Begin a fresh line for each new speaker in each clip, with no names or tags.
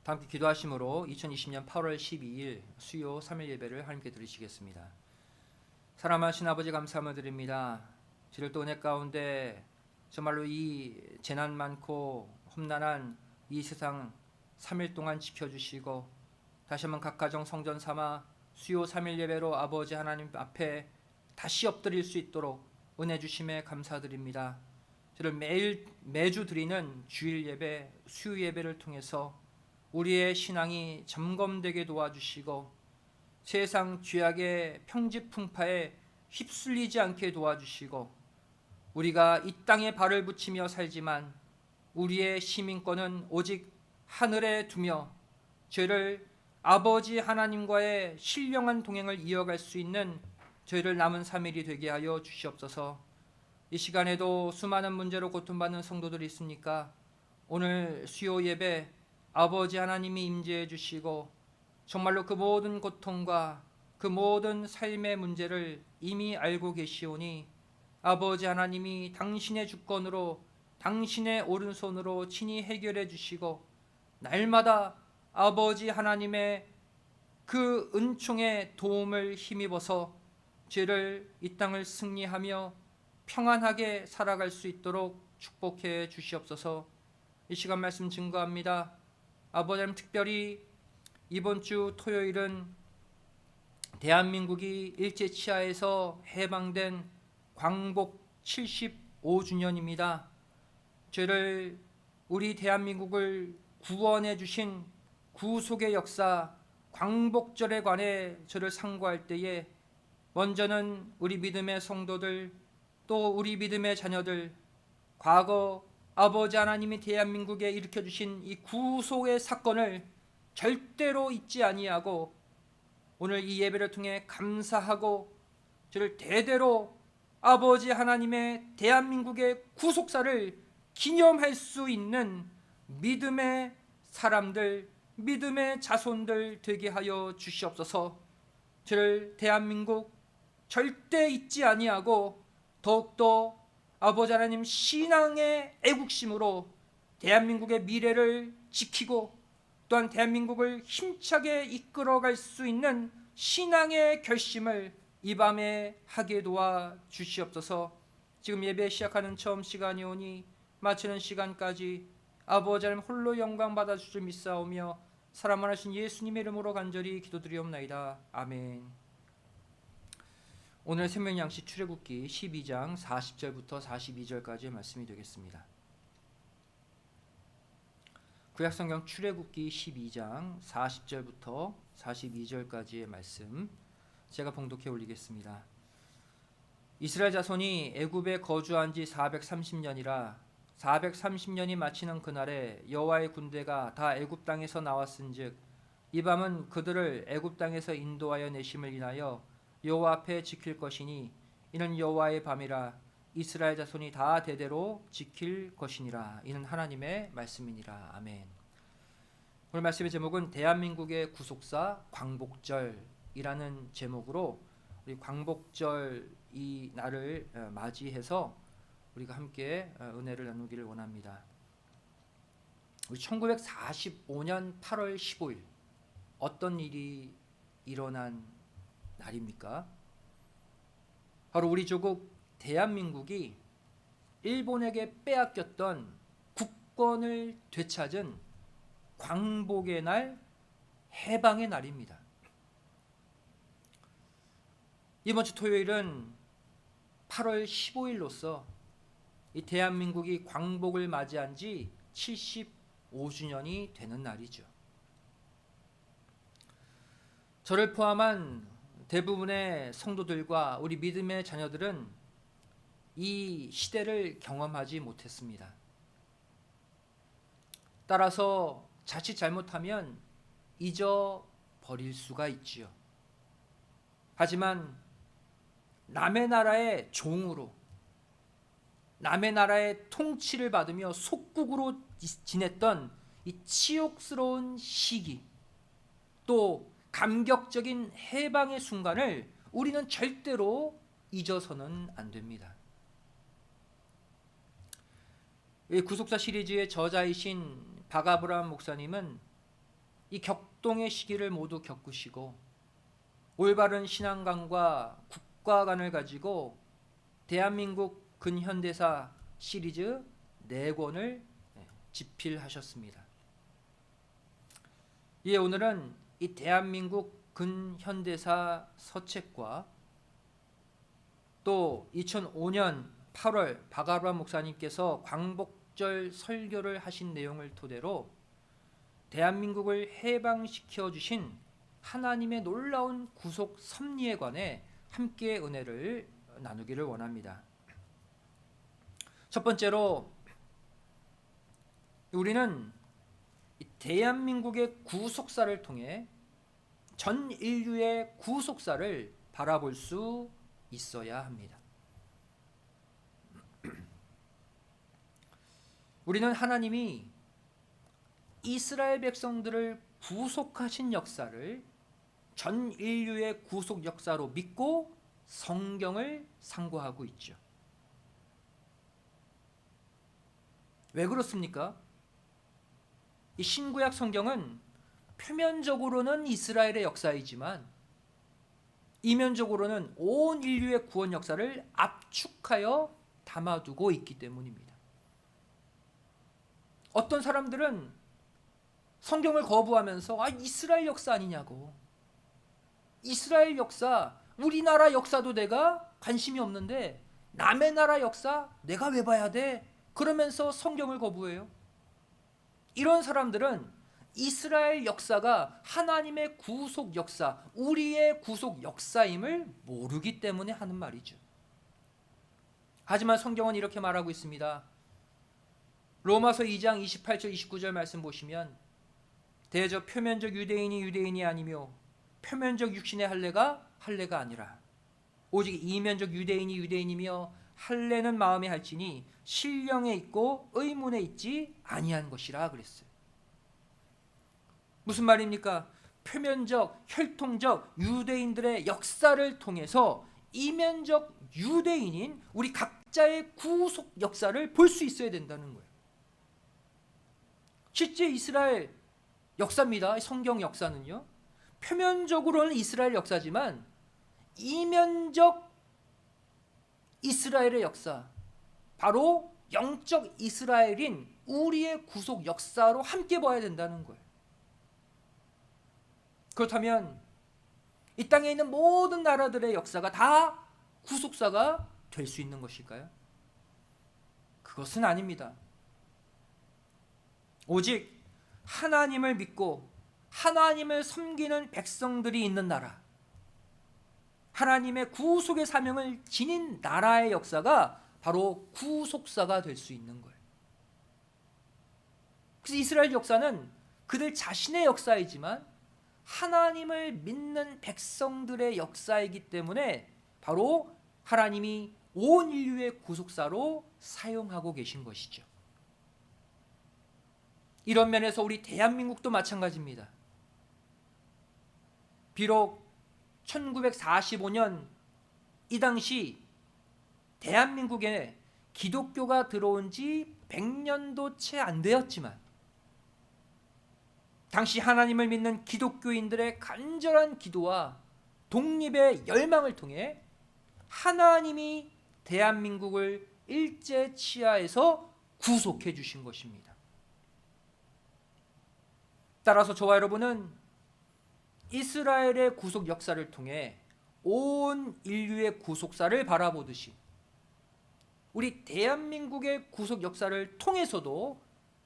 다 함께 기도하심으로 2020년 8월 12일 수요 3일 예배를 하나님께 드리시겠습니다. 사랑하신 아버지 감사함을 드립니다. 주를 또 은혜 가운데 정말로 이 재난 많고 험난한 이 세상 3일 동안 지켜주시고 다시 한번 각 가정 성전 삼아 수요 3일 예배로 아버지 하나님 앞에 다시 엎드릴 수 있도록 은혜 주심에 감사드립니다. 저를 매주 드리는 주일 예배, 수요 예배를 통해서 우리의 신앙이 점검되게 도와주시고 세상 죄악의 평지풍파에 휩쓸리지 않게 도와주시고 우리가 이 땅에 발을 붙이며 살지만 우리의 시민권은 오직 하늘에 두며 죄를 아버지 하나님과의 신령한 동행을 이어갈 수 있는 저희를 남은 3일이 되게 하여 주시옵소서. 이 시간에도 수많은 문제로 고통받는 성도들이 있으니까 오늘 수요 예배 아버지 하나님이 임재해 주시고 정말로 그 모든 고통과 그 모든 삶의 문제를 이미 알고 계시오니 아버지 하나님이 당신의 주권으로 당신의 오른손으로 친히 해결해 주시고 날마다 아버지 하나님의 그 은총의 도움을 힘입어서 죄를 이 땅을 승리하며 평안하게 살아갈 수 있도록 축복해 주시옵소서. 이 시간 말씀 증거합니다. 아버지 하나님, 특별히 이번 주 토요일은 대한민국이 일제치하에서 해방된 광복 75주년입니다. 죄를 우리 대한민국을 구원해 주신 구속의 역사 광복절에 관해 저를 상고할 때에 먼저는 우리 믿음의 성도들 또 우리 믿음의 자녀들 과거 아버지 하나님이 대한민국에 일으켜주신 이 구속의 사건을 절대로 잊지 아니하고 오늘 이 예배를 통해 감사하고 저를 대대로 아버지 하나님의 대한민국의 구속사를 기념할 수 있는 믿음의 사람들, 믿음의 자손들 되게 하여 주시옵소서. 저를 대한민국 절대 잊지 아니하고 더욱더 아버지 하나님 신앙의 애국심으로 대한민국의 미래를 지키고 또한 대한민국을 힘차게 이끌어갈 수 있는 신앙의 결심을 이 밤에 하게 도와 주시옵소서. 지금 예배 시작하는 처음 시간이 오니 마치는 시간까지 아버지 하나님 홀로 영광 받아 주실 믿사오며 사랑만 하신 예수님의 이름으로 간절히 기도드리옵나이다. 아멘. 오늘 생명양식 출애굽기 12장 40절부터 42절까지의 말씀이 되겠습니다. 구약성경 출애굽기 12장 40절부터 42절까지의 말씀 제가 봉독해 올리겠습니다. 이스라엘 자손이 애굽에 거주한 지 430년이라 430년이 마치는 그날에 여호와의 군대가 다 애굽 땅에서 나왔은즉 이 밤은 그들을 애굽 땅에서 인도하여 내심을 인하여 여호와 앞에 지킬 것이니 이는 여호와의 밤이라 이스라엘 자손이 다 대대로 지킬 것이니라. 이는 하나님의 말씀이니라. 아멘. 오늘 말씀의 제목은 대한민국의 구속사 광복절이라는 제목으로 우리 광복절 이 날을 맞이해서 우리가 함께 은혜를 나누기를 원합니다. 우리 1945년 8월 15일 어떤 일이 일어난 날입니까? 바로 우리 조국 대한민국이 일본에게 빼앗겼던 국권을 되찾은 광복의 날, 해방의 날입니다. 이번 주 토요일은 8월 15일로서 이 대한민국이 광복을 맞이한 지 75주년이 되는 날이죠. 저를 포함한 대부분의 성도들과 우리 믿음의 자녀들은 이 시대를 경험하지 못했습니다. 따라서 자칫 잘못하면 잊어버릴 수가 있지요. 하지만 남의 나라의 종으로 남의 나라의 통치를 받으며 속국으로 지냈던 이 치욕스러운 시기 또 감격적인 해방의 순간을 우리는 절대로 잊어서는 안 됩니다. 이 구속사 시리즈의 저자이신 박아브라함 목사님은 이 격동의 시기를 모두 겪으시고 올바른 신앙관과 국가관을 가지고 대한민국 근현대사 시리즈 4권을 집필하셨습니다. 예, 오늘은 이 대한민국 근현대사 서책과 또 2005년 8월 박아람 목사님께서 광복절 설교를 하신 내용을 토대로 대한민국을 해방시켜 주신 하나님의 놀라운 구속 섭리에 관해 함께 은혜를 나누기를 원합니다. 첫 번째로 우리는 대한민국의 구속사를 통해 전 인류의 구속사를 바라볼 수 있어야 합니다. 우리는 하나님이 이스라엘 백성들을 구속하신 역사를 전 인류의 구속 역사로 믿고 성경을 상고하고 있죠. 왜 그렇습니까? 이 신구약 성경은 표면적으로는 이스라엘의 역사이지만 이면적으로는 온 인류의 구원 역사를 압축하여 담아두고 있기 때문입니다. 어떤 사람들은 성경을 거부하면서 이스라엘 역사 아니냐고, 이스라엘 역사, 우리나라 역사도 내가 관심이 없는데 남의 나라 역사 내가 왜 봐야 돼? 그러면서 성경을 거부해요. 이런 사람들은 이스라엘 역사가 하나님의 구속 역사, 우리의 구속 역사임을 모르기 때문에 하는 말이죠. 하지만 성경은 이렇게 말하고 있습니다. 로마서 2장 28절 29절 말씀 보시면 대저 표면적 유대인이 아니며 표면적 육신의 할례가 아니라 오직 이면적 유대인이며 할례는 마음에 할지니 신령에 있고 의문에 있지 아니한 것이라 그랬어요. 무슨 말입니까? 표면적 혈통적 유대인들의 역사를 통해서 이면적 유대인인 우리 각자의 구속 역사를 볼 수 있어야 된다는 거예요. 실제 이스라엘 역사입니다. 성경 역사는요, 표면적으로는 이스라엘 역사지만 이면적 이스라엘의 역사, 바로 영적 이스라엘인 우리의 구속 역사로 함께 봐야 된다는 거예요. 그렇다면 이 땅에 있는 모든 나라들의 역사가 다 구속사가 될 수 있는 것일까요? 그것은 아닙니다. 오직 하나님을 믿고 하나님을 섬기는 백성들이 있는 나라, 하나님의 구속의 사명을 지닌 나라의 역사가 바로 구속사가 될 수 있는 거예요. 그래서 이스라엘 역사는 그들 자신의 역사이지만 하나님을 믿는 백성들의 역사이기 때문에 바로 하나님이 온 인류의 구속사로 사용하고 계신 것이죠. 이런 면에서 우리 대한민국도 마찬가지입니다. 비록 1945년 이 당시 대한민국에 기독교가 들어온 지 100년도 채 안 되었지만 당시 하나님을 믿는 기독교인들의 간절한 기도와 독립의 열망을 통해 하나님이 대한민국을 일제 치하에서 구속해 주신 것입니다. 따라서 저와 여러분은 이스라엘의 구속 역사를 통해 온 인류의 구속사를 바라보듯이 우리 대한민국의 구속 역사를 통해서도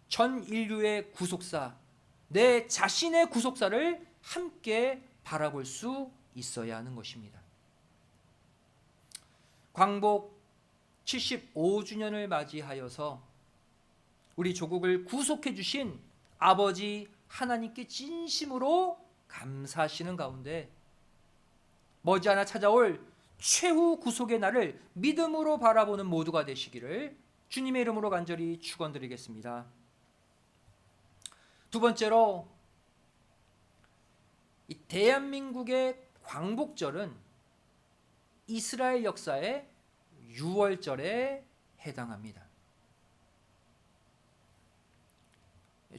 전 인류의 구속사, 내 자신의 구속사를 함께 바라볼 수 있어야 하는 것입니다. 광복 75주년을 맞이하여서 우리 조국을 구속해 주신 아버지 하나님께 진심으로 감사하시는 가운데 머지않아 찾아올 최후 구속의 날을 믿음으로 바라보는 모두가 되시기를 주님의 이름으로 간절히 축원드리겠습니다. 두 번째로, 이 대한민국의 광복절은 이스라엘 역사의 유월절에 해당합니다.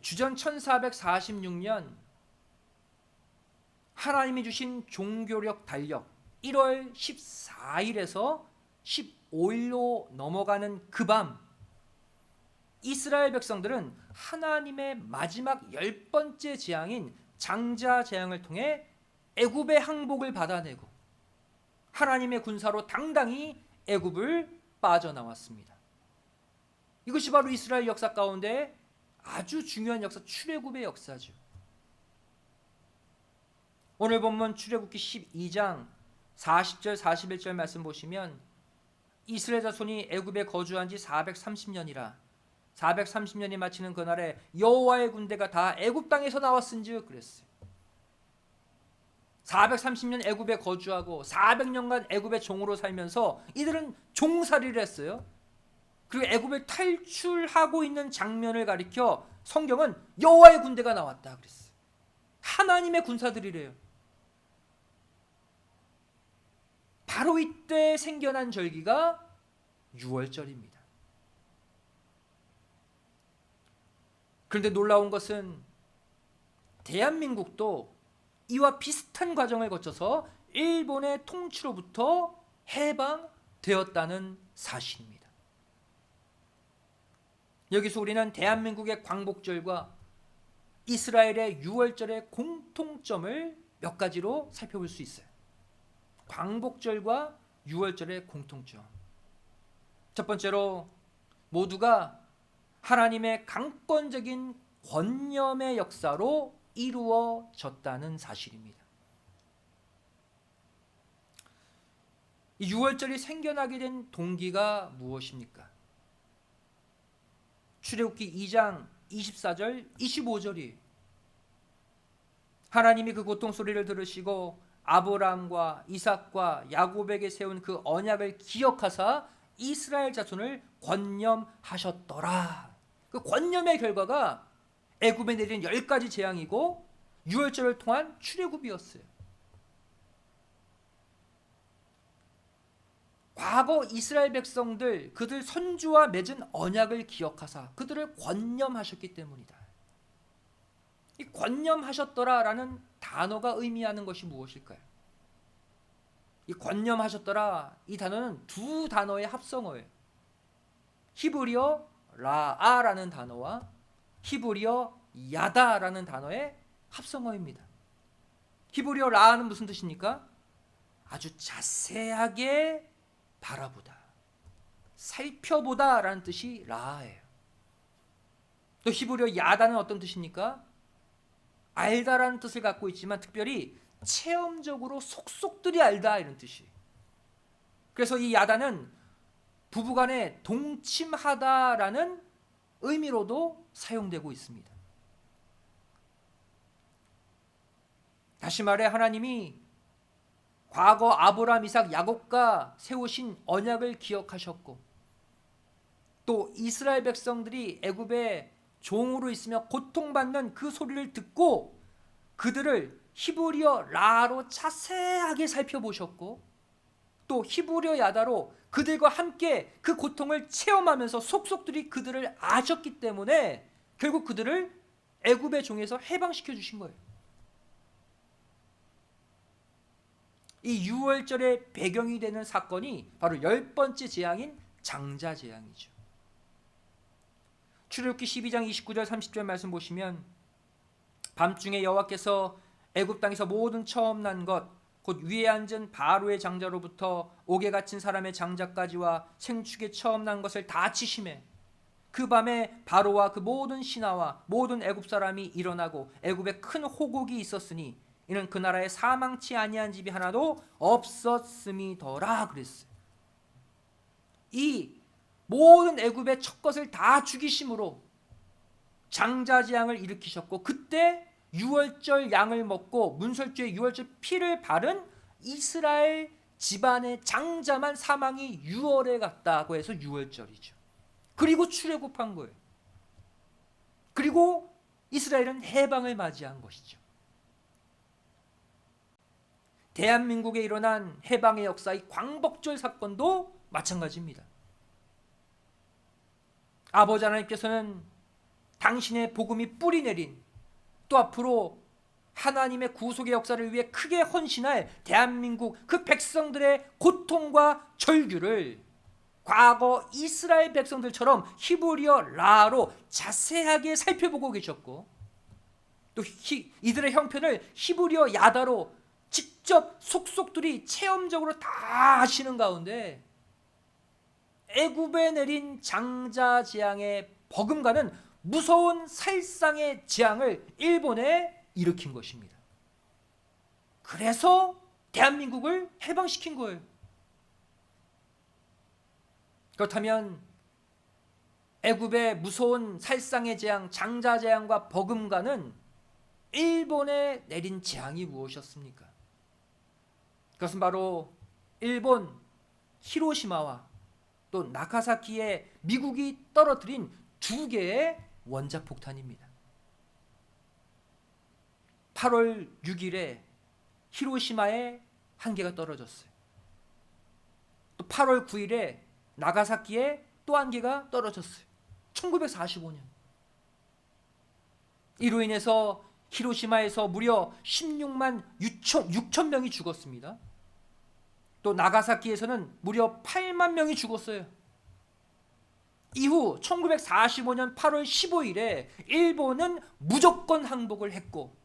주전 1446년 하나님이 주신 종교력 달력 1월 14일에서 15일로 넘어가는 그 밤, 이스라엘 백성들은 하나님의 마지막 10번째 재앙인 장자 재앙을 통해 애굽의 항복을 받아내고 하나님의 군사로 당당히 애굽을 빠져나왔습니다. 이것이 바로 이스라엘 역사 가운데 아주 중요한 역사, 출애굽의 역사죠. 오늘 본문 출애굽기 12장 40절 41절 말씀 보시면 이스라엘 자손이 애굽에 거주한 지 430년이라 430년이 마치는 그날에 여호와의 군대가 다 애굽 땅에서 나왔은즉 그랬어요. 430년 애굽에 거주하고 400년간 애굽의 종으로 살면서 이들은 종살이를 했어요. 그리고 애굽을 탈출하고 있는 장면을 가리켜 성경은 여호와의 군대가 나왔다 그랬어요. 하나님의 군사들이래요. 바로 이때 생겨난 절기가 유월절입니다. 그런데 놀라운 것은 대한민국도 이와 비슷한 과정을 거쳐서 일본의 통치로부터 해방되었다는 사실입니다. 여기서 우리는 대한민국의 광복절과 이스라엘의 유월절의 공통점을 몇 가지로 살펴볼 수 있어요. 광복절과 유월절의 공통점. 첫 번째로 모두가 하나님의 강권적인 권념의 역사로 이루어졌다는 사실입니다. 이 유월절이 생겨나게 된 동기가 무엇입니까? 출애굽기 2장 24절 25절이 하나님이 그 고통 소리를 들으시고 아브라함과 이삭과 야곱에게 세운 그 언약을 기억하사 이스라엘 자손을 권념하셨더라. 그 권념의 결과가 애굽에 내린 10가지 재앙이고 유월절을 통한 출애굽이었어요. 과거 이스라엘 백성들 그들 선주와 맺은 언약을 기억하사 그들을 권념하셨기 때문이다. 이 권념하셨더라라는 단어가 의미하는 것이 무엇일까요? 이 권념하셨더라, 이 단어는 두 단어의 합성어예요. 히브리어 라아라는 단어와 히브리어 야다라는 단어의 합성어입니다. 히브리어 라아는 무슨 뜻입니까? 아주 자세하게 바라보다, 살펴보다 라는 뜻이 라아예요. 또 히브리어 야다는 어떤 뜻입니까? 알다라는 뜻을 갖고 있지만 특별히 체험적으로 속속들이 알다 이런 뜻이에요. 그래서 이 야다는 부부간에 동침하다라는 의미로도 사용되고 있습니다. 다시 말해 하나님이 과거 아브라함, 이삭, 야곱과 세우신 언약을 기억하셨고 또 이스라엘 백성들이 애굽에 종으로 있으며 고통받는 그 소리를 듣고 그들을 히브리어 라로 자세하게 살펴보셨고 또 히브리어 야다로 그들과 함께 그 고통을 체험하면서 속속들이 그들을 아셨기 때문에 결국 그들을 애굽의 종에서 해방시켜 주신 거예요. 이 유월절의 배경이 되는 사건이 바로 10번째 재앙인 장자 재앙이죠. 출애굽기 12장 29절 30절 말씀 보시면 밤중에 여호와께서 애굽 땅에서 모든 처음 난 것 곧 위에 앉은 바로의 장자로부터 옥에 갇힌 사람의 장자까지와 생축에 처음 난 것을 다 치심해 그 밤에 바로와 그 모든 신하와 모든 애굽 사람이 일어나고 애굽에 큰 호곡이 있었으니 이는 그 나라에 사망치 아니한 집이 하나도 없었음이더라 그랬어요. 이 모든 애굽의 첫 것을 다 죽이심으로 장자재앙을 일으키셨고 그때 유월절 양을 먹고 문설주의 유월절 피를 바른 이스라엘 집안의 장자만 사망이 유월에 갔다고 해서 유월절이죠. 그리고 출애굽한 거예요. 그리고 이스라엘은 해방을 맞이한 것이죠. 대한민국에 일어난 해방의 역사, 이 광복절 사건도 마찬가지입니다. 아버지 하나님께서는 당신의 복음이 뿌리 내린 또 앞으로 하나님의 구속의 역사를 위해 크게 헌신할 대한민국 그 백성들의 고통과 절규를 과거 이스라엘 백성들처럼 히브리어 라로 자세하게 살펴보고 계셨고, 또 이들의 형편을 히브리어 야다로 직접 속속들이 체험적으로 다 하시는 가운데 애굽에 내린 장자 재앙의 버금가는 무서운 살상의 재앙을 일본에 일으킨 것입니다. 그래서 대한민국을 해방시킨 거예요. 그렇다면 애굽의 무서운 살상의 재앙, 장자 재앙과 버금가는 일본에 내린 재앙이 무엇이었습니까? 그것은 바로 일본 히로시마와 또 나가사키에 미국이 떨어뜨린 2개의 원자폭탄입니다. 8월 6일에 히로시마에 1개가 떨어졌어요. 또 8월 9일에 나가사키에 또 1개가 떨어졌어요. 1945년. 이로 인해서 히로시마에서 무려 16만 6천 명이 죽었습니다. 또 나가사키에서는 무려 8만 명이 죽었어요. 이후 1945년 8월 15일에 일본은 무조건 항복을 했고,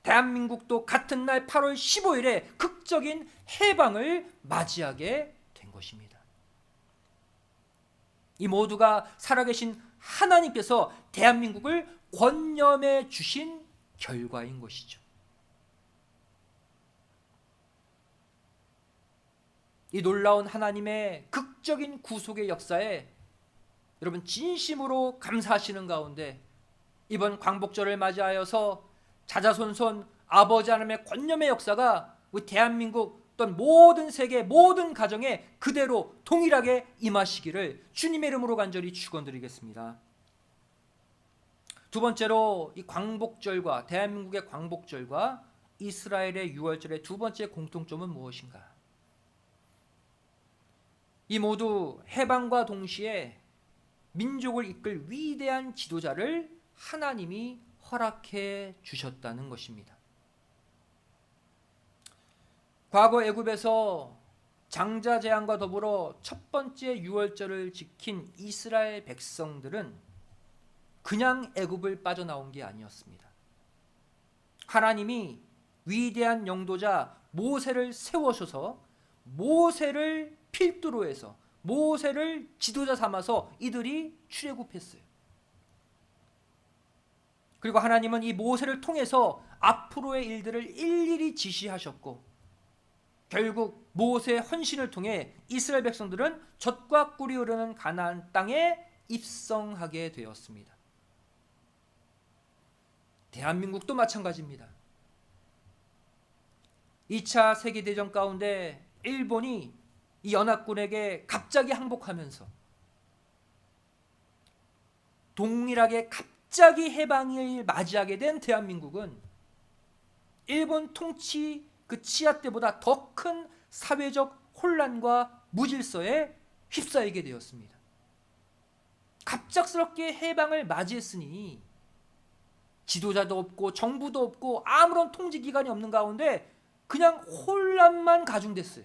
대한민국도 같은 날 8월 15일에 극적인 해방을 맞이하게 된 것입니다. 이 모두가 살아계신 하나님께서 대한민국을 권념해 주신 결과인 것이죠. 이 놀라운 하나님의 극적인 구속의 역사에 여러분 진심으로 감사하시는 가운데, 이번 광복절을 맞이하여서 자자손손 아버지 하나님의 권념의 역사가 우리 대한민국 또는 모든 세계 모든 가정에 그대로 동일하게 임하시기를 주님의 이름으로 간절히 축원드리겠습니다. 두 번째로 이 광복절과 대한민국의 광복절과 이스라엘의 유월절의 두 번째 공통점은 무엇인가? 이 모두 해방과 동시에 민족을 이끌 위대한 지도자를 하나님이 허락해 주셨다는 것입니다. 과거 애굽에서 장자 재앙과 더불어 첫 번째 유월절을 지킨 이스라엘 백성들은 그냥 애굽을 빠져나온 게 아니었습니다. 하나님이 위대한 영도자 모세를 세우셔서 모세를 필두로 해서 모세를 지도자 삼아서 이들이 출애굽했어요. 그리고 하나님은 이 모세를 통해서 앞으로의 일들을 일일이 지시하셨고, 결국 모세의 헌신을 통해 이스라엘 백성들은 젖과 꿀이 흐르는 가나안 땅에 입성하게 되었습니다. 대한민국도 마찬가지입니다. 2차 세계대전 가운데 일본이 이 연합군에게 갑자기 항복하면서 동일하게 갑자기 해방을 맞이하게 된 대한민국은 일본 통치 그 치하 때보다 더 큰 사회적 혼란과 무질서에 휩싸이게 되었습니다. 갑작스럽게 해방을 맞이했으니 지도자도 없고 정부도 없고 아무런 통제기관이 없는 가운데 그냥 혼란만 가중됐어요.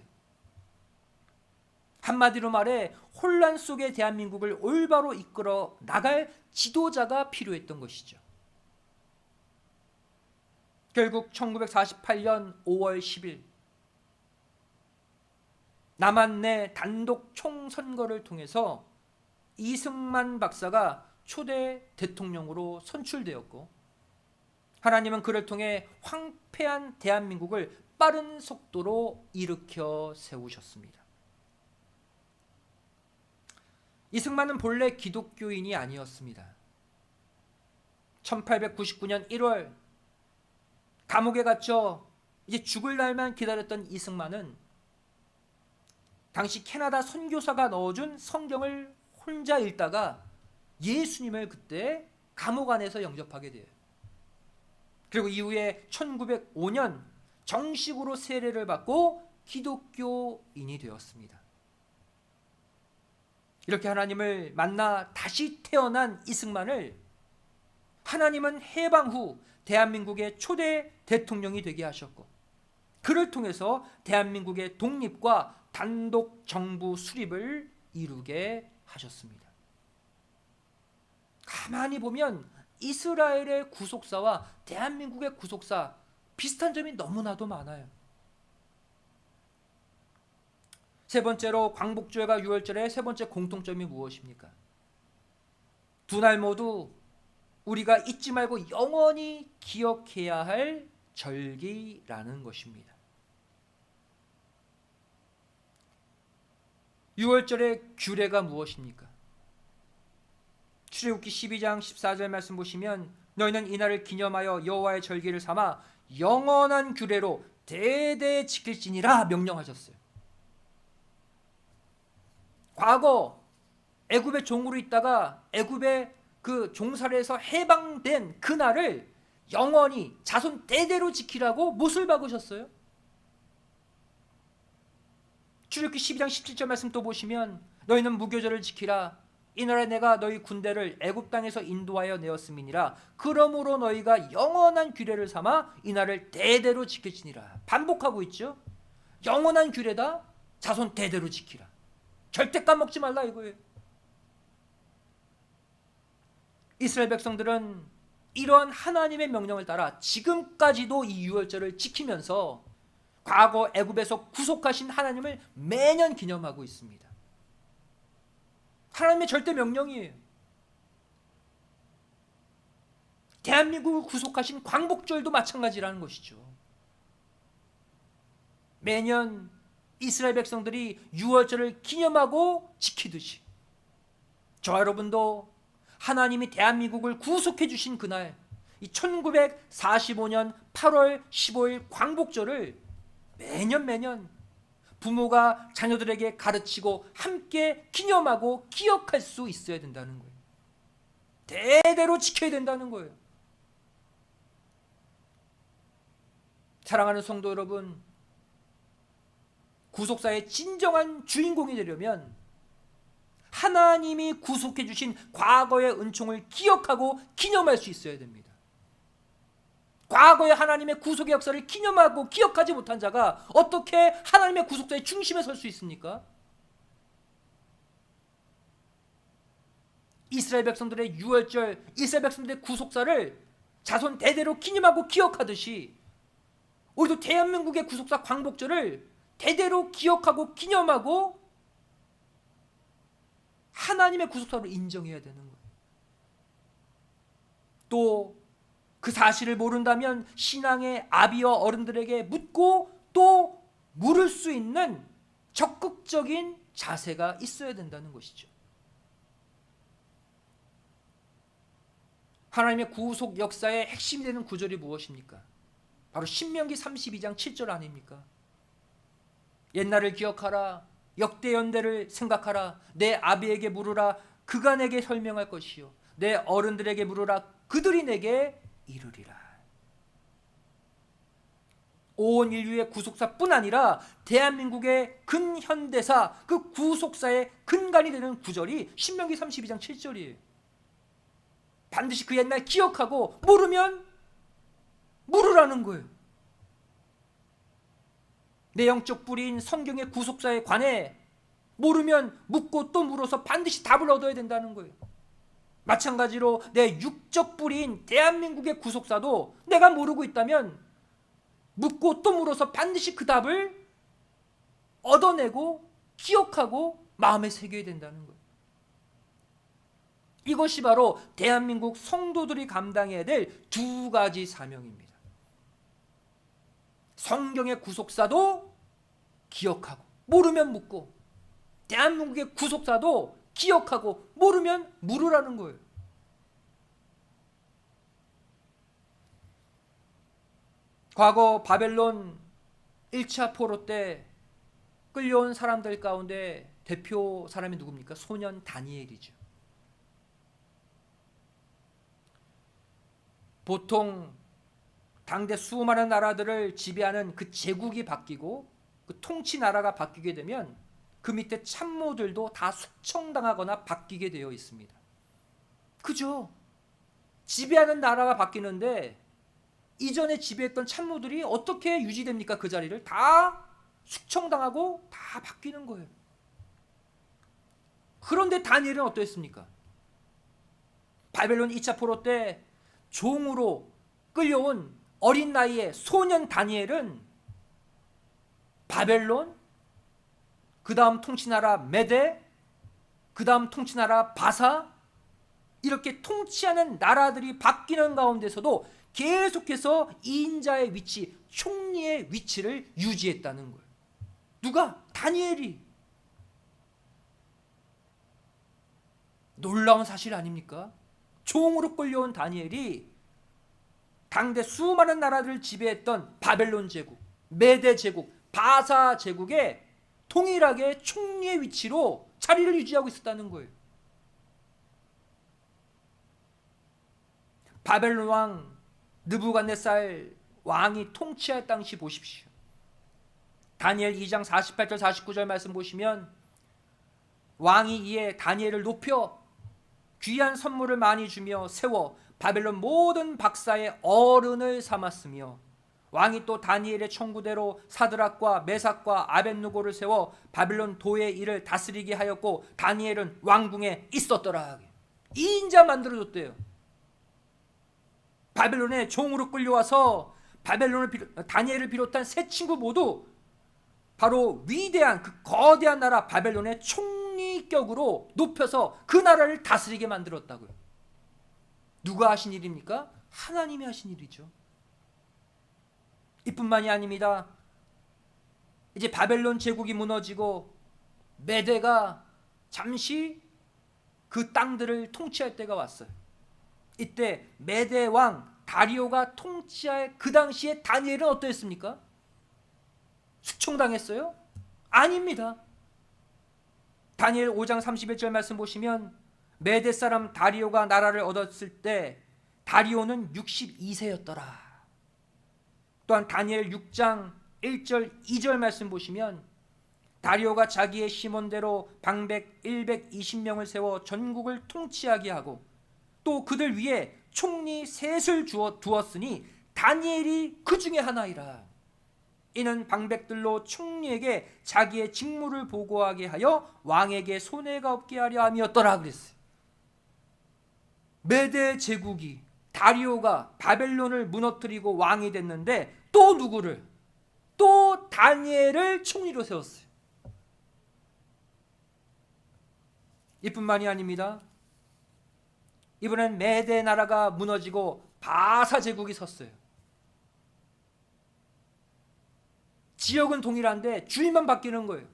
한마디로 말해 혼란 속의 대한민국을 올바로 이끌어 나갈 지도자가 필요했던 것이죠. 결국 1948년 5월 10일 남한 내 단독 총선거를 통해서 이승만 박사가 초대 대통령으로 선출되었고, 하나님은 그를 통해 황폐한 대한민국을 빠른 속도로 일으켜 세우셨습니다. 이승만은 본래 기독교인이 아니었습니다. 1899년 1월 감옥에 갇혀 이제 죽을 날만 기다렸던 이승만은 당시 캐나다 선교사가 넣어준 성경을 혼자 읽다가 예수님을 그때 감옥 안에서 영접하게 돼요. 그리고 이후에 1905년 정식으로 세례를 받고 기독교인이 되었습니다. 이렇게 하나님을 만나 다시 태어난 이승만을 하나님은 해방 후 대한민국의 초대 대통령이 되게 하셨고, 그를 통해서 대한민국의 독립과 단독 정부 수립을 이루게 하셨습니다. 가만히 보면 이스라엘의 구속사와 대한민국의 구속사 비슷한 점이 너무나도 많아요. 세 번째로 광복절과 유월절의 세 번째 공통점이 무엇입니까? 두 날 모두 우리가 잊지 말고 영원히 기억해야 할 절기라는 것입니다. 유월절의 규례가 무엇입니까? 출애굽기 12장 14절 말씀 보시면 너희는 이날을 기념하여 여호와의 절기를 삼아 영원한 규례로 대대 지킬지니라 명령하셨어요. 과거 애굽의 종으로 있다가 애굽의 그 종살이에서 해방된 그날을 영원히 자손 대대로 지키라고 못을 박으셨어요. 출애굽기 12장 17절 말씀 또 보시면 너희는 무교절을 지키라. 이날에 내가 너희 군대를 애굽 땅에서 인도하여 내었음이니라. 그러므로 너희가 영원한 규례를 삼아 이날을 대대로 지킬지니라. 반복하고 있죠. 영원한 규례다. 자손 대대로 지키라. 절대 까먹지 말라 이거예요. 이스라엘 백성들은 이러한 하나님의 명령을 따라 지금까지도 이 유월절을 지키면서 과거 애굽에서 구속하신 하나님을 매년 기념하고 있습니다. 하나님의 절대 명령이에요. 대한민국을 구속하신 광복절도 마찬가지라는 것이죠. 매년 이스라엘 백성들이 유월절을 기념하고 지키듯이 저와 여러분도 하나님이 대한민국을 구속해 주신 그날, 이 1945년 8월 15일 광복절을 매년 부모가 자녀들에게 가르치고 함께 기념하고 기억할 수 있어야 된다는 거예요. 대대로 지켜야 된다는 거예요. 사랑하는 성도 여러분, 구속사의 진정한 주인공이 되려면 하나님이 구속해 주신 과거의 은총을 기억하고 기념할 수 있어야 됩니다. 과거의 하나님의 구속의 역사를 기념하고 기억하지 못한 자가 어떻게 하나님의 구속사의 중심에 설 수 있습니까? 이스라엘 백성들의 유월절, 이스라엘 백성들의 구속사를 자손 대대로 기념하고 기억하듯이 우리도 대한민국의 구속사 광복절을 대대로 기억하고 기념하고 하나님의 구속사로 인정해야 되는 거예요. 또 그 사실을 모른다면 신앙의 아비와 어른들에게 묻고 또 물을 수 있는 적극적인 자세가 있어야 된다는 것이죠. 하나님의 구속 역사의 핵심이 되는 구절이 무엇입니까? 바로 신명기 32장 7절 아닙니까? 옛날을 기억하라. 역대 연대를 생각하라. 내 아비에게 물으라. 그가 내게 설명할 것이요. 내 어른들에게 물으라. 그들이 내게 이르리라. 온 인류의 구속사뿐 아니라 대한민국의 근현대사, 그 구속사의 근간이 되는 구절이 신명기 32장 7절이에요. 반드시 그 옛날 기억하고 모르면 물으라는 거예요. 내 영적 뿌리인 성경의 구속사에 관해 모르면 묻고 또 물어서 반드시 답을 얻어야 된다는 거예요. 마찬가지로 내 육적 뿌리인 대한민국의 구속사도 내가 모르고 있다면 묻고 또 물어서 반드시 그 답을 얻어내고 기억하고 마음에 새겨야 된다는 거예요. 이것이 바로 대한민국 성도들이 감당해야 될 두 가지 사명입니다. 성경의 구속사도 기억하고 모르면 묻고, 대한민국의 구속사도 기억하고 모르면 물으라는 거예요. 과거 바벨론 1차 포로 때 끌려온 사람들 가운데 대표 사람이 누굽니까? 소년 다니엘이죠. 보통 당대 수많은 나라들을 지배하는 그 제국이 바뀌고 그 통치 나라가 바뀌게 되면 그 밑에 참모들도 다 숙청당하거나 바뀌게 되어 있습니다. 그죠? 지배하는 나라가 바뀌는데 이전에 지배했던 참모들이 어떻게 유지됩니까? 그 자리를 다 숙청당하고 다 바뀌는 거예요. 그런데 다니엘은 어떠했습니까? 바벨론 2차 포로 때 종으로 끌려온 어린 나이의 소년 다니엘은 바벨론, 그 다음 통치나라 메데, 그 다음 통치나라 바사, 이렇게 통치하는 나라들이 바뀌는 가운데서도 계속해서 인자의 위치, 총리의 위치를 유지했다는 거예요. 누가? 다니엘이. 놀라운 사실 아닙니까? 종으로 끌려온 다니엘이 당대 수많은 나라들을 지배했던 바벨론 제국, 메데 제국, 바사 제국에 동일하게 총리의 위치로 자리를 유지하고 있었다는 거예요. 바벨론 왕 느부갓네살 왕이 통치할 당시 보십시오. 다니엘 2장 48절 49절 말씀 보시면 왕이 이에 다니엘을 높여 귀한 선물을 많이 주며 세워 바벨론 모든 박사의 어른을 삼았으며 왕이 또 다니엘의 청구대로 사드락과 메삭과 아벳느고를 세워 바벨론 도의 일을 다스리게 하였고 다니엘은 왕궁에 있었더라. 2인자 만들어줬대요. 바벨론에 종으로 끌려와서 다니엘을 비롯한 세 친구 모두 바로 위대한 그 거대한 나라 바벨론의 총리격으로 높여서 그 나라를 다스리게 만들었다고요. 누가 하신 일입니까? 하나님이 하신 일이죠. 이뿐만이 아닙니다. 이제 바벨론 제국이 무너지고 메대가 잠시 그 땅들을 통치할 때가 왔어요. 이때 메대 왕 다리오가 통치할 그 당시에 다니엘은 어떠했습니까? 숙청당했어요? 아닙니다. 다니엘 5장 31절 말씀 보시면 메대 사람 다리오가 나라를 얻었을 때 다리오는 62세였더라. 또한 다니엘 6장 1절 2절 말씀 보시면 다리오가 자기의 시몬대로 방백 120명을 세워 전국을 통치하게 하고 또 그들 위에 총리 셋을 두었으니 다니엘이 그 중에 하나이라. 이는 방백들로 총리에게 자기의 직무를 보고하게 하여 왕에게 손해가 없게 하려 함이었더라 그랬어요. 메대 제국이 다리오가 바벨론을 무너뜨리고 왕이 됐는데 또 누구를? 또 다니엘을 총리로 세웠어요. 이뿐만이 아닙니다. 이번엔 메대 나라가 무너지고 바사 제국이 섰어요. 지역은 동일한데 주인만 바뀌는 거예요.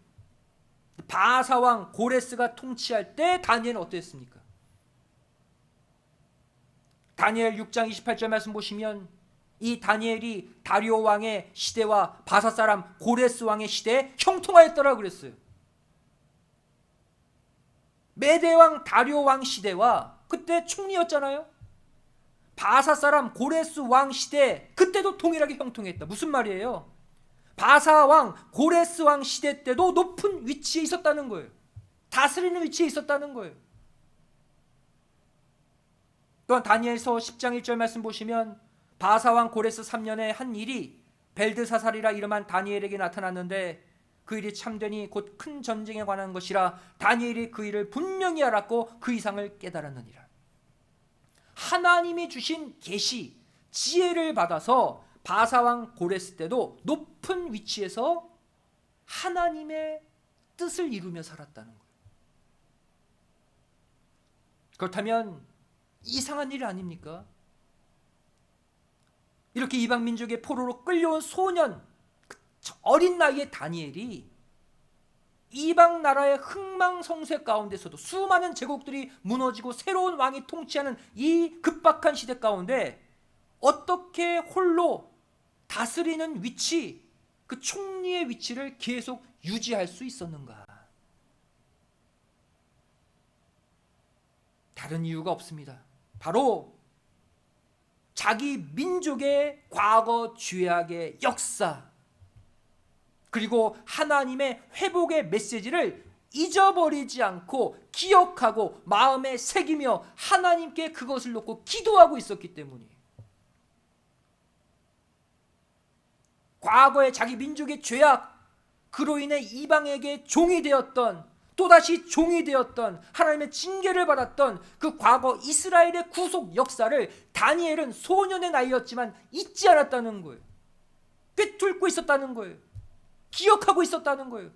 바사 왕 고레스가 통치할 때 다니엘은 어땠습니까? 다니엘 6장 28절 말씀 보시면 이 다니엘이 다리오 왕의 시대와 바사 사람 고레스 왕의 시대에 형통하였더라 그랬어요. 메대 왕 다리오 왕 시대와 그때 총리였잖아요. 바사 사람 고레스 왕 시대 그때도 동일하게 형통했다. 무슨 말이에요? 바사 왕 고레스 왕 시대 때도 높은 위치에 있었다는 거예요. 다스리는 위치에 있었다는 거예요. 또한 다니엘서 10장 1절 말씀 보시면 바사 왕 고레스 3년에 한 일이 벨드사살이라 이름한 다니엘에게 나타났는데 그 일이 참되니 곧 큰 전쟁에 관한 것이라 다니엘이 그 일을 분명히 알았고 그 이상을 깨달았느니라. 하나님이 주신 계시, 지혜를 받아서 바사왕 고레스 때도 높은 위치에서 하나님의 뜻을 이루며 살았다는 거예요. 그렇다면 이상한 일 아닙니까? 이렇게 이방 민족의 포로로 끌려온 소년, 어린 나이의 다니엘이 이방 나라의 흥망성쇠 가운데서도 수많은 제국들이 무너지고 새로운 왕이 통치하는 이 급박한 시대 가운데 어떻게 홀로 다스리는 위치, 그 총리의 위치를 계속 유지할 수 있었는가? 다른 이유가 없습니다. 바로 자기 민족의 과거 죄악의 역사, 그리고 하나님의 회복의 메시지를 잊어버리지 않고 기억하고 마음에 새기며 하나님께 그것을 놓고 기도하고 있었기 때문이에요. 과거의 자기 민족의 죄악, 그로 인해 이방에게 종이 되었던, 또다시 종이 되었던, 하나님의 징계를 받았던 그 과거 이스라엘의 구속 역사를 다니엘은 소년의 나이였지만 잊지 않았다는 거예요. 꿰뚫고 있었다는 거예요. 기억하고 있었다는 거예요.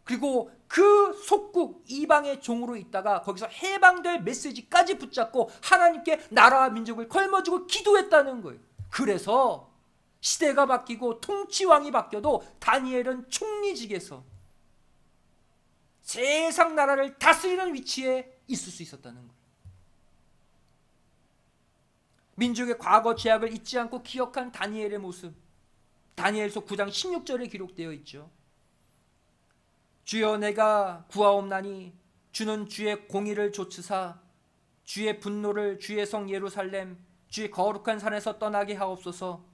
그리고 그 속국 이방의 종으로 있다가 거기서 해방될 메시지까지 붙잡고 하나님께 나라와 민족을 걸머쥐고 기도했다는 거예요. 그래서 시대가 바뀌고 통치왕이 바뀌어도 다니엘은 총리직에서 세상 나라를 다스리는 위치에 있을 수 있었다는 거예요. 민족의 과거 죄악을 잊지 않고 기억한 다니엘의 모습, 다니엘서 9장 16절에 기록되어 있죠. 주여 내가 구하옵나니 주는 주의 공의를 조치사 주의 분노를 주의 성 예루살렘 주의 거룩한 산에서 떠나게 하옵소서.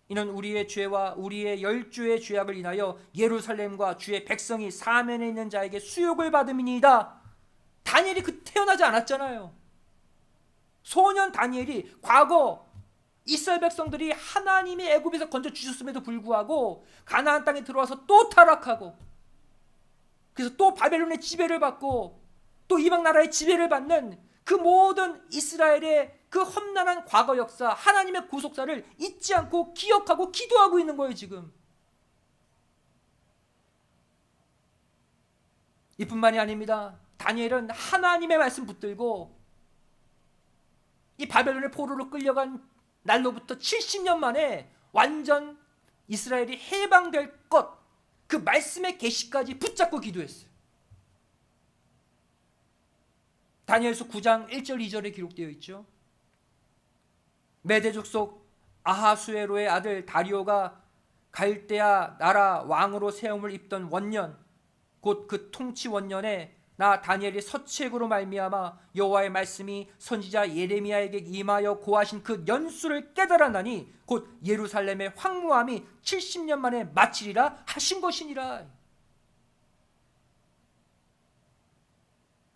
이는 우리의 죄와 우리의 열주의 죄악을 인하여 예루살렘과 주의 백성이 사면에 있는 자에게 수욕을 받음이니이다. 다니엘이 태어나지 않았잖아요. 소년 다니엘이 과거 이스라엘 백성들이 하나님이 애굽에서 건져 주셨음에도 불구하고 가나안 땅에 들어와서 또 타락하고, 그래서 또 바벨론의 지배를 받고 또 이방 나라의 지배를 받는 그 모든 이스라엘의 그 험난한 과거 역사, 하나님의 구속사를 잊지 않고 기억하고 기도하고 있는 거예요. 지금 이뿐만이 아닙니다. 다니엘은 하나님의 말씀 붙들고 이 바벨론의 포로로 끌려간 날로부터 70년 만에 완전 이스라엘이 해방될 것, 그 말씀의 계시까지 붙잡고 기도했어요. 다니엘서 9장 1절 2절에 기록되어 있죠. 메대 족속 아하수에로의 아들 다리오가 갈대아 나라 왕으로 세움을 입던 원년, 곧 그 통치 원년에 나 다니엘이 서책으로 말미암아 여호와의 말씀이 선지자 예레미야에게 임하여 고하신 그 연수를 깨달았나니 곧 예루살렘의 황무함이 70년 만에 마치리라 하신 것이니라.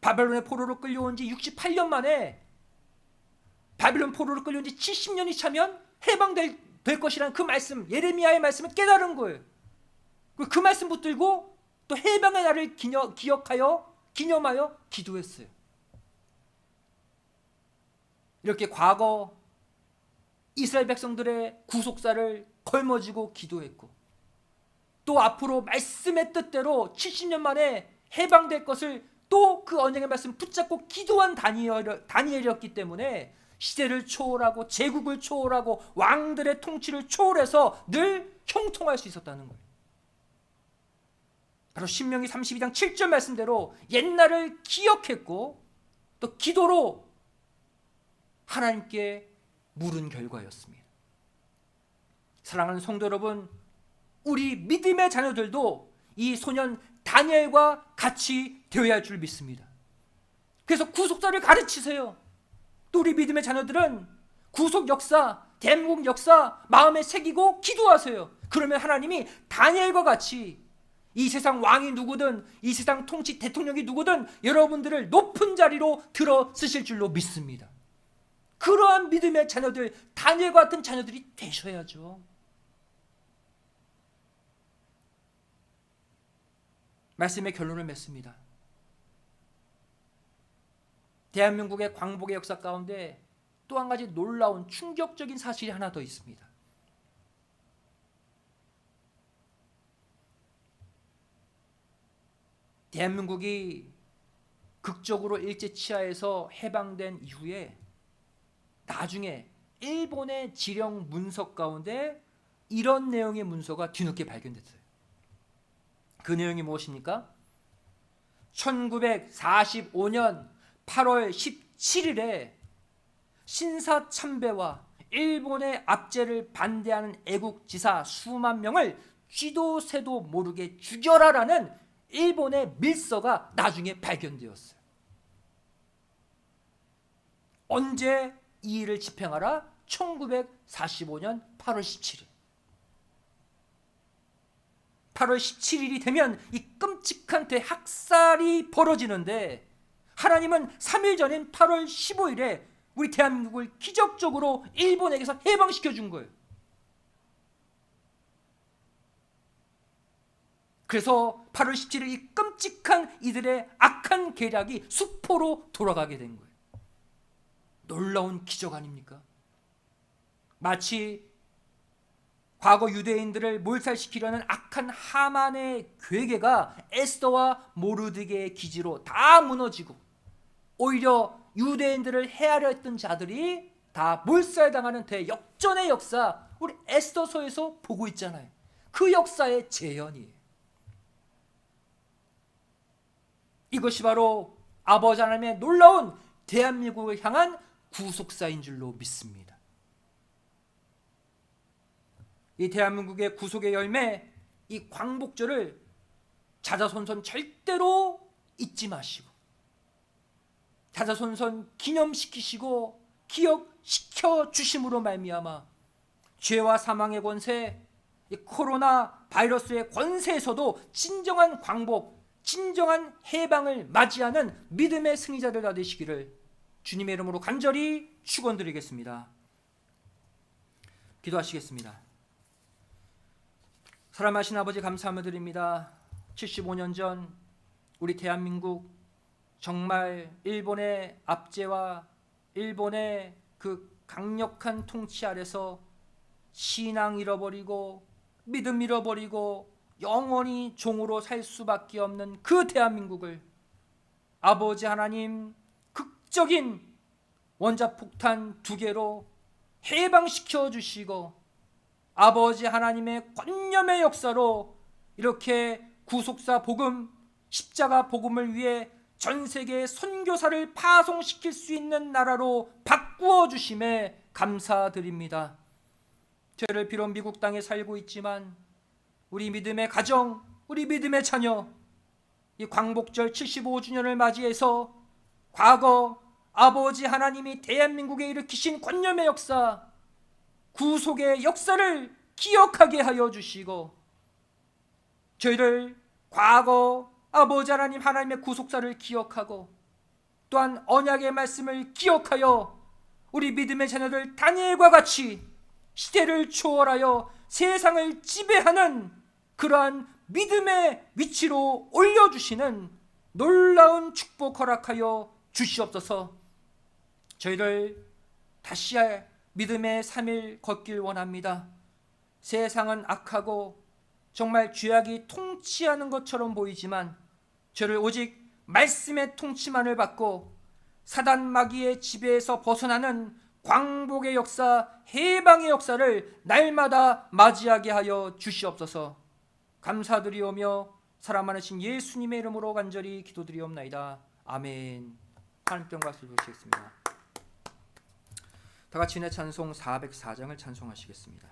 바벨론의 포로로 끌려온 지 68년 만에, 바벨론 포로로 끌려온 지 70년이 차면 해방될 것이라는 그 말씀, 예레미야의 말씀을 깨달은 거예요. 그 말씀 붙들고 또 해방의 날을 기념하여 기도했어요. 이렇게 과거 이스라엘 백성들의 구속사를 걸머쥐고 기도했고, 또 앞으로 말씀의 뜻대로 70년 만에 해방될 것을 또 그 언약의 말씀 붙잡고 기도한 다니엘이었기 때문에 시대를 초월하고 제국을 초월하고 왕들의 통치를 초월해서 늘 형통할 수 있었다는 거예요. 바로 신명기 32장 7절 말씀대로 옛날을 기억했고 또 기도로 하나님께 물은 결과였습니다. 사랑하는 성도 여러분, 우리 믿음의 자녀들도 이 소년 다니엘과 같이 되어야 할 줄 믿습니다. 그래서 구속사를 가르치세요. 또 우리 믿음의 자녀들은 구속 역사, 대한민국 역사 마음에 새기고 기도하세요. 그러면 하나님이 다니엘과 같이 이 세상 왕이 누구든, 이 세상 통치 대통령이 누구든 여러분들을 높은 자리로 들어 쓰실 줄로 믿습니다. 그러한 믿음의 자녀들, 다니엘과 같은 자녀들이 되셔야죠. 말씀의 결론을 맺습니다. 대한민국의 광복의 역사 가운데 또 한 가지 놀라운 충격적인 사실이 하나 더 있습니다. 대한민국이 극적으로 일제치하에서 해방된 이후에 나중에 일본의 지령 문서 가운데 이런 내용의 문서가 뒤늦게 발견됐어요. 그 내용이 무엇입니까? 1945년 8월 17일에 신사참배와 일본의 압제를 반대하는 애국지사 수만 명을 쥐도 새도 모르게 죽여라라는 일본의 밀서가 나중에 발견되었어요. 언제 이 일을 집행하라? 1945년 8월 17일. 8월 17일이 되면 이 끔찍한 대학살이 벌어지는데 하나님은 3일 전인 8월 15일에 우리 대한민국을 기적적으로 일본에게서 해방시켜 준 거예요. 그래서 8월 17일 이 끔찍한 이들의 악한 계략이 수포로 돌아가게 된 거예요. 놀라운 기적 아닙니까? 마치 과거 유대인들을 몰살시키려는 악한 하만의 괴계가 에스더와 모르드게의 기지로 다 무너지고 오히려 유대인들을 해하려 했던 자들이 다 몰살당하는 대역전의 역사, 우리 에스더서에서 보고 있잖아요. 그 역사의 재현이에요. 이것이 바로 아버지 하나님의 놀라운 대한민국을 향한 구속사인 줄로 믿습니다. 이 대한민국의 구속의 열매, 이 광복절을 자자손손 절대로 잊지 마시고 자자손손 기념시키시고 기억시켜 주심으로 말미암아 죄와 사망의 권세, 이 코로나 바이러스의 권세에서도 진정한 광복, 진정한 해방을 맞이하는 믿음의 승리자들 다 되시기를 주님의 이름으로 간절히 축원드리겠습니다. 기도하시겠습니다. 사랑하신 아버지 감사함을 드립니다. 75년 전 우리 대한민국 정말 일본의 압제와 일본의 그 강력한 통치 아래서 신앙 잃어버리고 믿음 잃어버리고 영원히 종으로 살 수밖에 없는 그 대한민국을 아버지 하나님 극적인 원자폭탄 2개로 해방시켜 주시고 아버지 하나님의 권념의 역사로 이렇게 구속사 복음, 십자가 복음을 위해 전 세계의 선교사를 파송시킬 수 있는 나라로 바꾸어 주심에 감사드립니다. 저희를 비록 미국 땅에 살고 있지만 우리 믿음의 가정, 우리 믿음의 자녀, 이 광복절 75주년을 맞이해서 과거 아버지 하나님이 대한민국에 일으키신 권념의 역사, 구속의 역사를 기억하게 하여 주시고 저희를 과거 아버지 하나님 하나님의 구속사를 기억하고 또한 언약의 말씀을 기억하여 우리 믿음의 자녀들 다니엘과 같이 시대를 초월하여 세상을 지배하는 그러한 믿음의 위치로 올려주시는 놀라운 축복 허락하여 주시옵소서. 저희를 다시 믿음의 3일 걷길 원합니다. 세상은 악하고 정말 죄악이 통치하는 것처럼 보이지만 저를 오직 말씀의 통치만을 받고 사단 마귀의 지배에서 벗어나는 광복의 역사, 해방의 역사를 날마다 맞이하게 하여 주시옵소서. 감사드리오며 사랑 많으신 예수님의 이름으로 간절히 기도드리옵나이다. 아멘. 하나님께 박수 주시겠습니다. 다 같이 내 찬송 404장을 찬송하시겠습니다.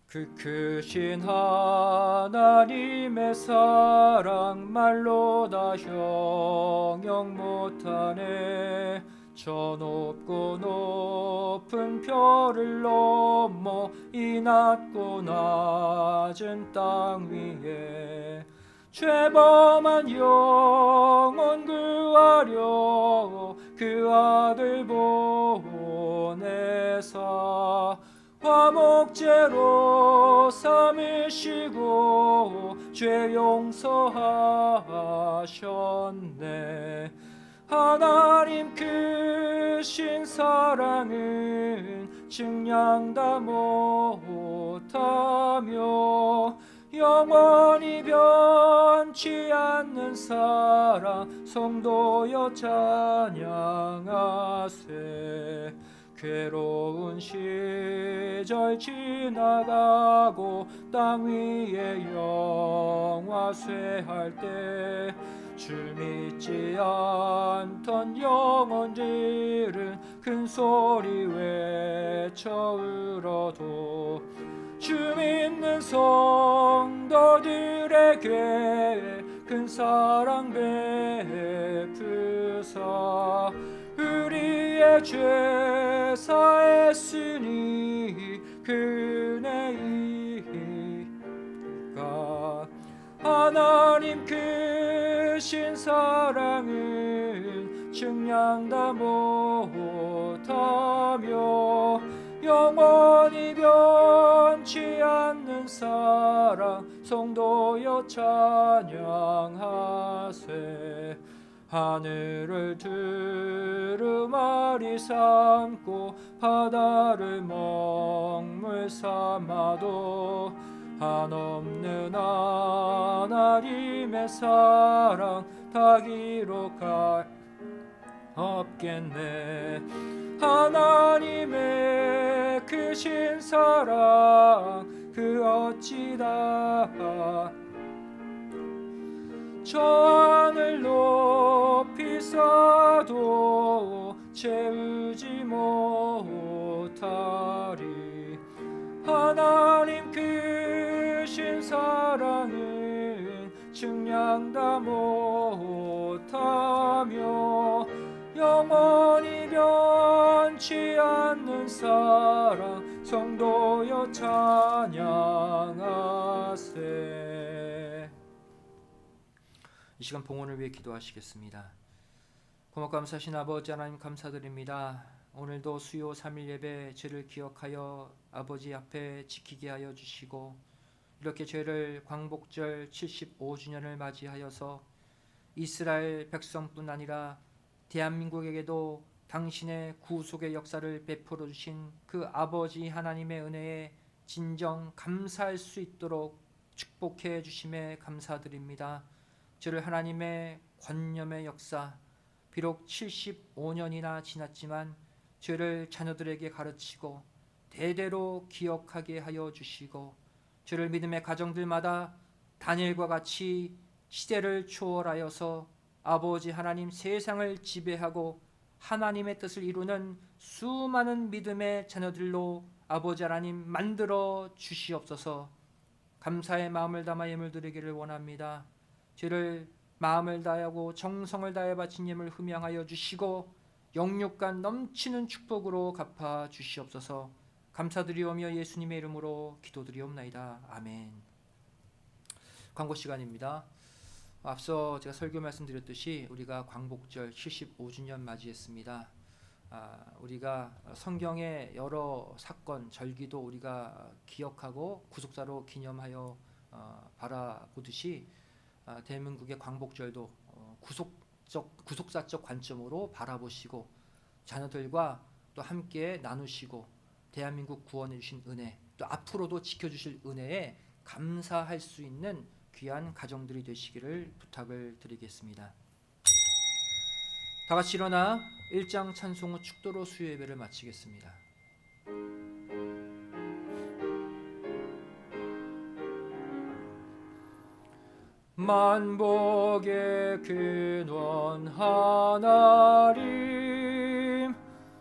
그 크신 하나님의 사랑 말로 다 형용 못하네. 저 높고 높은 별을 넘어 이 낮고 낮은 땅 위에 죄범한 영혼 구하려 그 아들 보내사 화목제로 삼으시고 죄 용서하셨네. 하나님 크신 사랑은 증량 다 못하며 영원히 변치 않는 사랑 성도여 찬양하세. 괴로운 시절 지나가고 땅 위에 영화쇠할 때 줄 믿지 않던 영혼들은 큰 소리 외쳐 울어도 주 믿는 성도들에게 큰 사랑 베푸사 우리의 죄 사했으니 그 은혜이까. 하나님 크신 사랑은 측량 다 못하며 영원히 변치 않는 사랑 성도여 찬양하세. 하늘을 두루마리 삼고 바다를 먹물 삼아도 한없는 하나님의 사랑 다 기록할 없겠네. 하나님의 크신 사랑 그 어찌다 저 하늘 높이 쌓아도 채우지 못하리. 하나님 크신 사랑은 측량 다 못하며 영원히 변치 않는 사랑 성도여 찬양하세. 이 시간 봉헌을 위해 기도하시겠습니다. 고맙고 감사하신 아버지 하나님 감사드립니다. 오늘도 수요 3일 예배 죄를 기억하여 아버지 앞에 지키게 하여 주시고 이렇게 죄를 광복절 75주년을 맞이하여서 이스라엘 백성뿐 아니라 대한민국에게도 당신의 구속의 역사를 베풀어 주신 그 아버지 하나님의 은혜에 진정 감사할 수 있도록 축복해 주심에 감사드립니다. 저를 하나님의 권념의 역사, 비록 75년이나 지났지만 죄를 자녀들에게 가르치고 대대로 기억하게 하여 주시고 저를 믿음의 가정들마다 다니엘과 같이 시대를 초월하여서 아버지 하나님 세상을 지배하고 하나님의 뜻을 이루는 수많은 믿음의 자녀들로 아버지 하나님 만들어 주시옵소서. 감사의 마음을 담아 예물 드리기를 원합니다. 죄를 마음을 다하고 정성을 다해 바친 예물 흠양하여 주시고 영육간 넘치는 축복으로 갚아 주시옵소서. 감사드리오며 예수님의 이름으로 기도드리옵나이다. 아멘. 광고 시간입니다. 앞서 제가 설교 말씀드렸듯이 우리가 광복절 75주년 맞이했습니다. 우리가 성경의 여러 사건, 절기도 우리가 기억하고 구속사로 기념하여 바라보듯이 대한민국의 광복절도 구속사적 관점으로 바라보시고 자녀들과 또 함께 나누시고 대한민국 구원해 주신 은혜, 또 앞으로도 지켜주실 은혜에 감사할 수 있는 귀한 가정들이 되시기를 부탁을 드리겠습니다. 다 같이 일어나 1장 찬송 후 축도로 수요 예배를 마치겠습니다. 만복의 근원 하나님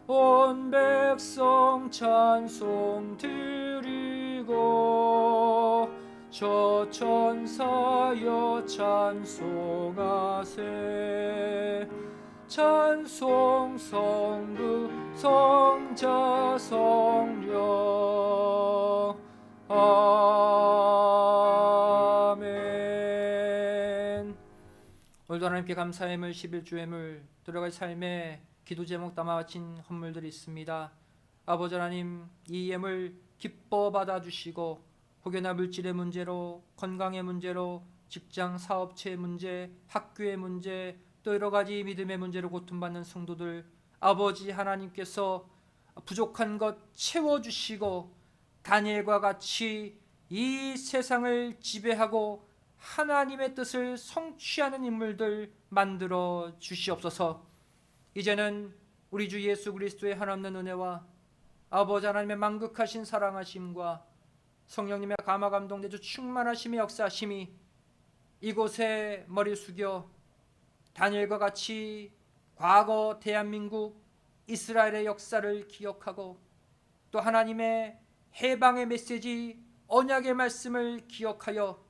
온 백성 찬송 드리고 저 천사여 찬송하세. 찬송 성부 성자 성령 아멘. 오늘도 하나님께 감사의 예물 11주 예물 들어갈 삶에 기도 제목 담아 바친 헌물들이 있습니다. 아버지 하나님 이 예물 기뻐 받아주시고 혹여나 물질의 문제로 건강의 문제로 직장 사업체의 문제 학교의 문제 또 여러 가지 믿음의 문제로 고통받는 성도들 아버지 하나님께서 부족한 것 채워주시고 다니엘과 같이 이 세상을 지배하고 하나님의 뜻을 성취하는 인물들 만들어 주시옵소서. 이제는 우리 주 예수 그리스도의 한없는 은혜와 아버지 하나님의 만극하신 사랑하심과 성령님의 감화 감동 내주 충만하심의 역사하심이 이곳에 머리 숙여 다니엘과 같이 과거 대한민국 이스라엘의 역사를 기억하고 또 하나님의 해방의 메시지 언약의 말씀을 기억하여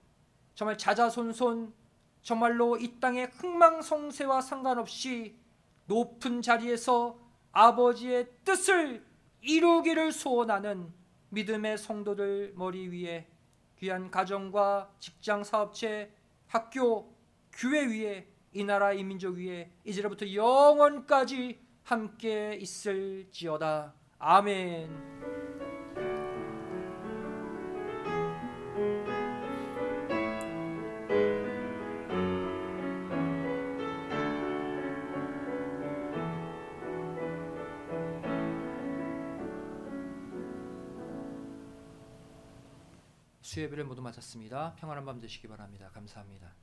정말 자자손손 정말로 이 땅의 흥망성쇠와 상관없이 높은 자리에서 아버지의 뜻을 이루기를 소원하는 믿음의 성도들 머리 위에 귀한 가정과 직장 사업체 학교 교회 위에 이 나라 이 민족 위에 이제로부터 영원까지 함께 있을지어다. 아멘. 수요예배를 모두 마쳤습니다. 평안한 밤 되시기 바랍니다. 감사합니다.